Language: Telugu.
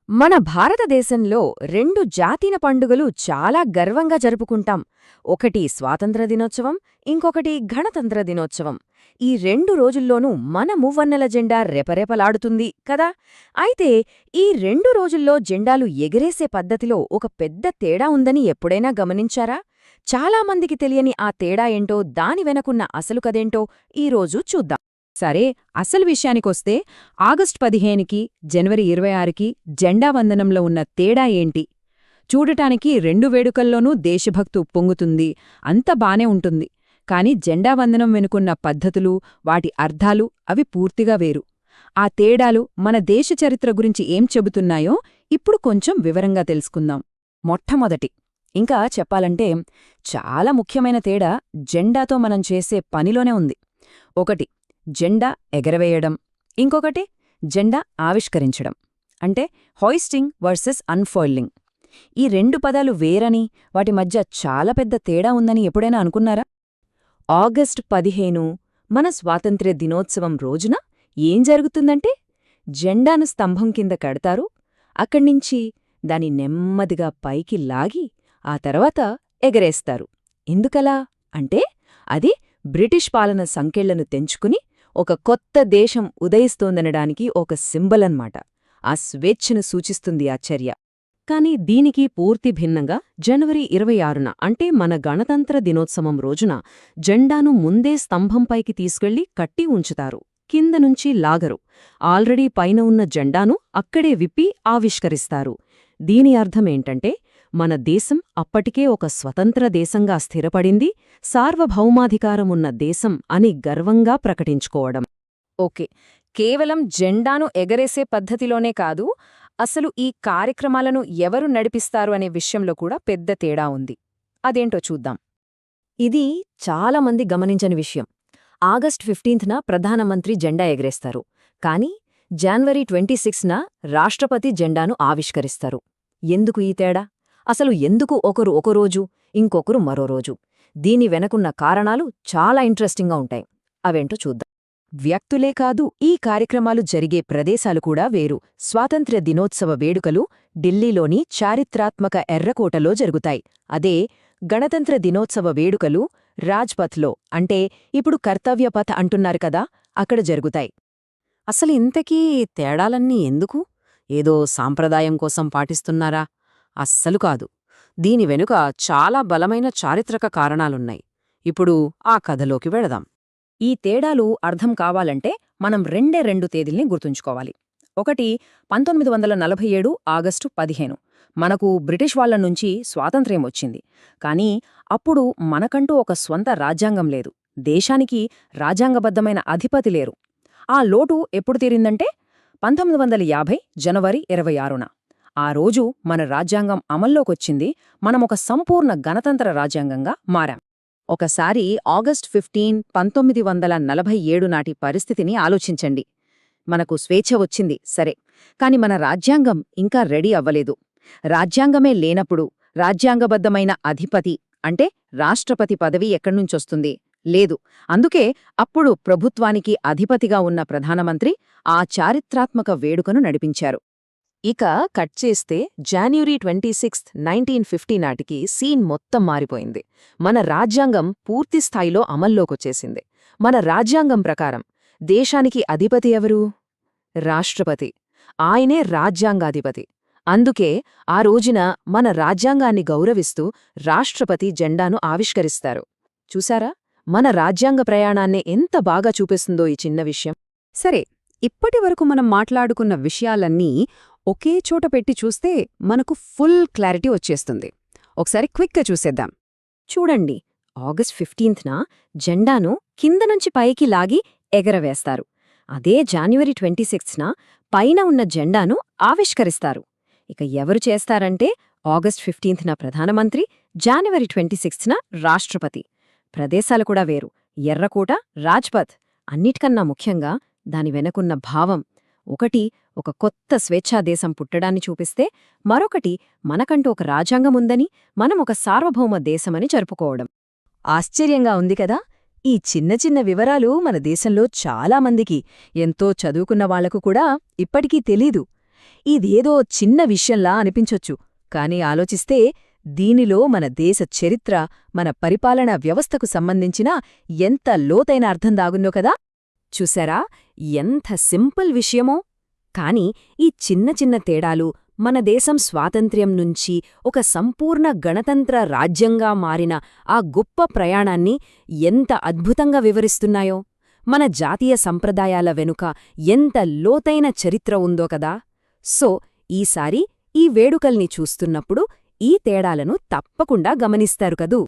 మన భారతదేశంలో రెండు జాతీయ పండుగలు చాలా గర్వంగా జరుపుకుంటాం. ఒకటి స్వాతంత్ర దినోత్సవం, ఇంకొకటి గణతంత్ర దినోత్సవం. ఈ రెండు రోజుల్లోనూ మన మువ్వన్నెల జెండా రెపరెపలాడుతుంది కదా. అయితే ఈ రెండు రోజుల్లో జెండాలు ఎగరేసే పద్ధతిలో ఒక పెద్ద తేడా ఉందని ఎప్పుడైనా గమనించారా? చాలామందికి తెలియని ఆ తేడా ఏంటో, దాని వెనకున్న అసలు కదేంటో ఈరోజు చూద్దాం. సరే, అసలు విషయానికొస్తే ఆగస్టు 15కి జనవరి 26కి జెండా వందనంలో ఉన్న తేడా ఏంటి? చూడటానికి రెండు వేడుకల్లోనూ దేశభక్తి ఉప్పొంగుతుంది, అంత బానే ఉంటుంది. కాని జెండా వందనం వెనుకున్న పద్ధతులు, వాటి అర్థాలు అవి పూర్తిగా వేరు. ఆ తేడాలు మన దేశ చరిత్ర గురించి ఏం చెబుతున్నాయో ఇప్పుడు కొంచెం వివరంగా తెలుసుకుందాం. మొట్టమొదటి, ఇంకా చెప్పాలంటే చాలా ముఖ్యమైన తేడా జెండాతో మనం చేసే పనిలోనే ఉంది. ఒకటి, జెండా ఎగరవేయడం. ఇంకొకటి, జెండా ఆవిష్కరించడం. అంటే హోయిస్టింగ్ వర్సెస్ అన్ఫోయిల్డింగ్. ఈ రెండు పదాలు వేరని, వాటి మధ్య చాలా పెద్ద తేడా ఉందని ఎప్పుడైనా అనుకున్నారా? ఆగస్టు 15 మన స్వాతంత్ర్య దినోత్సవం రోజున ఏం జరుగుతుందంటే, జెండాను స్తంభం కింద కడతారు. అక్కడ్నించి దాని నెమ్మదిగా పైకి లాగి ఆ తర్వాత ఎగరేస్తారు. ఎందుకలా అంటే, అది బ్రిటిష్ పాలన సంకెళ్లను తెంచుకుని ఒక కొత్త దేశం ఉదయిస్తోందనడానికి ఒక సింబల్ అన్నమాట. ఆ స్వేచ్ఛను సూచిస్తుంది ఆ చర్య. కాని దీనికి పూర్తి భిన్నంగా జనవరి 26న అంటే మన గణతంత్ర దినోత్సవం రోజున జెండాను ముందే స్తంభంపైకి తీసుకెళ్లి కట్టి ఉంచుతారు. కిందనుంచి లాగరు. ఆల్రెడీ పైన ఉన్న జెండాను అక్కడే విప్పి ఆవిష్కరిస్తారు. దీని అర్థమేంటంటే, మన దేశం అప్పటికే ఒక స్వతంత్ర దేశంగా స్థిరపడింది, సార్వభౌమాధికారమున్న దేశం అని గర్వంగా ప్రకటించుకోవడం. ఓకే, కేవలం జెండాను ఎగరేసే పద్ధతిలోనే కాదు, అసలు ఈ కార్యక్రమాలను ఎవరు నడిపిస్తారు అనే విషయంలో కూడా పెద్ద తేడా ఉంది. అదేంటో చూద్దాం. ఇది చాలామంది గమనించని విషయం. ఆగస్టు 15న ప్రధానమంత్రి జెండా ఎగరేస్తారు. కాని జనవరి 26న రాష్ట్రపతి జెండాను ఆవిష్కరిస్తారు. ఎందుకు ఈ తేడా? అసలు ఎందుకు ఒకరు ఒకరోజు, ఇంకొకరు మరో రోజు? దీని వెనకున్న కారణాలు చాలా ఇంట్రెస్టింగ్గా ఉంటాయి. అవేంటో చూద్దాం. వ్యక్తులే కాదు, ఈ కార్యక్రమాలు జరిగే ప్రదేశాలు కూడా వేరు. స్వాతంత్ర్య దినోత్సవ వేడుకలు ఢిల్లీలోని చారిత్రాత్మక ఎర్రకోటలో జరుగుతాయి. అదే గణతంత్ర దినోత్సవ వేడుకలు రాజ్పథ్లో, అంటే ఇప్పుడు కర్తవ్యపథ్ అంటున్నారు కదా, అక్కడ జరుగుతాయి. అసలు ఇంతకీ తేడాలన్నీ ఎందుకు? ఏదో సాంప్రదాయం కోసం పాటిస్తున్నారా? అస్సలు కాదు. దీని వెనుక చాలా బలమైన చారిత్రక కారణాలున్నాయి. ఇప్పుడు ఆ కథలోకి వెళదాం. ఈ తేడాలు అర్థం కావాలంటే మనం రెండు తేదీల్ని గుర్తుంచుకోవాలి. ఒకటి, 1947 ఆగస్టు 15. మనకు బ్రిటిష్ వాళ్ల నుంచి స్వాతంత్ర్యం వచ్చింది. కానీ అప్పుడు మనకంటూ ఒక స్వంత రాజ్యాంగం లేదు. దేశానికి రాజ్యాంగబద్ధమైన అధిపతి లేరు. ఆ లోటు ఎప్పుడు తీరిందంటే 1950 జనవరి 26న. ఆ రోజు మన రాజ్యాంగం అమల్లోకొచ్చింది. మనమొక సంపూర్ణ గణతంత్ర రాజ్యాంగంగా మారాం. ఒకసారి ఆగస్టు 15, 1947 నాటి పరిస్థితిని ఆలోచించండి. మనకు స్వేచ్ఛ వచ్చింది సరే, కాని మన రాజ్యాంగం ఇంకా రెడీ అవ్వలేదు. రాజ్యాంగమే లేనప్పుడు రాజ్యాంగబద్ధమైన అధిపతి అంటే రాష్ట్రపతి పదవి ఎక్కడ్నుంచొస్తుంది? లేదు. అందుకే అప్పుడు ప్రభుత్వానికి అధిపతిగా ఉన్న ప్రధానమంత్రి ఆ చారిత్రాత్మక వేడుకను నడిపించారు. ఇక కట్ చేస్తే జనవరి 26, 1950 నాటికి సీన్ మొత్తం మారిపోయింది. మన రాజ్యాంగం పూర్తిస్థాయిలో అమల్లోకొచ్చేసింది. మన రాజ్యాంగం ప్రకారం దేశానికి అధిపతి ఎవరు? రాష్ట్రపతి. ఆయనే రాజ్యాంగాధిపతి. అందుకే ఆ రోజున మన రాజ్యాంగాన్ని గౌరవిస్తూ రాష్ట్రపతి జెండాను ఆవిష్కరిస్తారు. చూశారా? మన రాజ్యాంగ ప్రయాణాన్నే ఎంత బాగా చూపిస్తుందో ఈ చిన్న విషయం. సరే, ఇప్పటివరకు మనం మాట్లాడుకున్న విషయాలన్నీ ఒకే చోట పెట్టి చూస్తే మనకు ఫుల్ క్లారిటీ వచ్చేస్తుంది. ఒకసారి క్విక్గా చూసేద్దాం. చూడండి, ఆగస్టు 15న జెండాను కిందనుంచి పైకి లాగి ఎగరవేస్తారు. అదే జనవరి 26న పైన ఉన్న జెండాను ఆవిష్కరిస్తారు. ఇక ఎవరు చేస్తారంటే ఆగస్టు 15న ప్రధానమంత్రి, జనవరి 26న రాష్ట్రపతి. ప్రదేశాలు కూడా వేరు. ఎర్రకోట, రాజ్పథ్. అన్నిటికన్నా ముఖ్యంగా దాని వెనకున్న భావం. ఒకటి ఒక కొత్త స్వేచ్ఛాదేశం పుట్టడాన్ని చూపిస్తే, మరొకటి మనకంటూ ఒక రాజ్యాంగముందని, మనం ఒక సార్వభౌమ దేశమని జరుపుకోవడం. ఆశ్చర్యంగా ఉంది కదా? ఈ చిన్న చిన్న వివరాలు మన దేశంలో చాలామందికి, ఎంతో చదువుకున్న వాళ్లకు కూడా ఇప్పటికీ తెలీదు. ఇదేదో చిన్న విషయంలా అనిపించొచ్చు, కాని ఆలోచిస్తే దీనిలో మన దేశ చరిత్ర, మన పరిపాలనా వ్యవస్థకు సంబంధించిన ఎంత లోతైన అర్థం దాగుందో కదా. చూశారా ఎంత సింపుల్ విషయమో. కాని ఈ చిన్న చిన్న తేడాలు మన దేశం స్వాతంత్ర్యం నుంచి ఒక సంపూర్ణ గణతంత్ర రాజ్యంగా మారిన ఆ గొప్ప ప్రయాణాన్ని ఎంత అద్భుతంగా వివరిస్తున్నాయో. మన జాతీయ సంప్రదాయాల వెనుక ఎంత లోతైన చరిత్ర ఉందో కదా. సో ఈసారి ఈ వేడుకల్ని చూస్తున్నప్పుడు ఈ తేడాలను తప్పకుండా గమనిస్తారు కదూ.